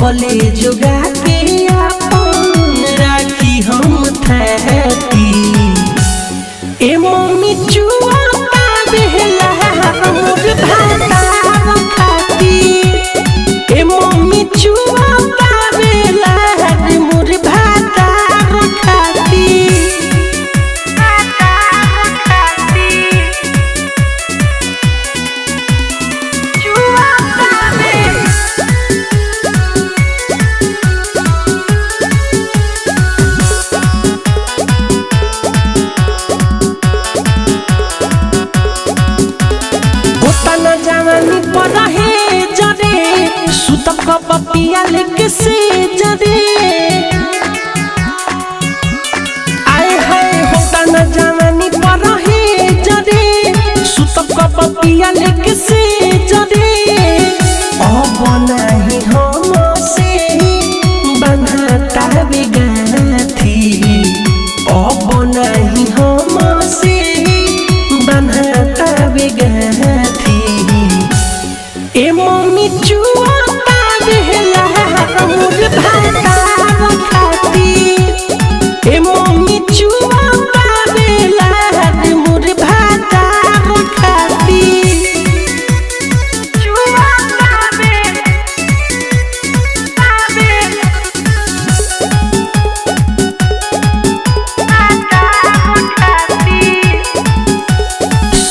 कबले जुगा के अपन राखी हम थाती ए मम्मी चुआ बेहला मोर भाता खाती ए मम्मी चुआ बेला मोर भाता खाती जवानी पर रहे जरे सुतब का पपिया लेके से जरे आए हाय होता न जवानी पर रहे जरे सुतब का पपिया लेके से जरे अब नहीं हम से बंधता बिगाथी अब नहीं हम से बंधता बिगाथी ए मम्मी चुआ बेहला मोर भाता खाती ए मम्मी चुआ बेला मोर भाता खाती चुआ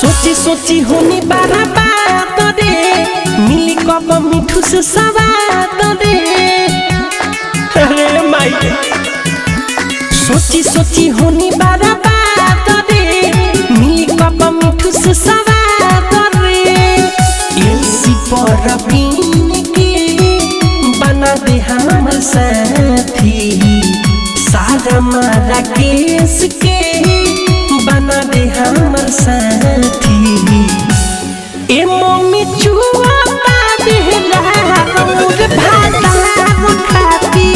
सोची सोची होनी बारा बात रे मिली कब मिठू से सवाद दे अरे माई सोची सोची होनी बारा बात रे मिली कब मिठू से सवाद रे एलसी पर बीन के बना दे हमर साथी सारा मारा केस के बना दे हमर साथी ए मम्मी चुआ बेहला मोर भाता खाती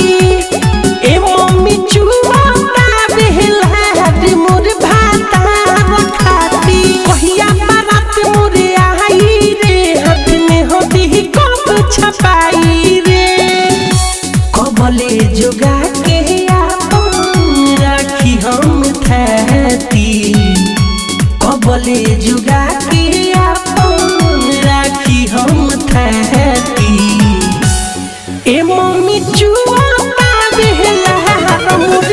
ए मम्मी चुआ बेहला मोर भाता खाती कहिया बारात मोरे आई रे हाथ में होती कप छपाई रे कबले जुगा के अपन राखी हम थाती कबले जुगा के हम थाती ए मम्मी चुआ बेहला मोर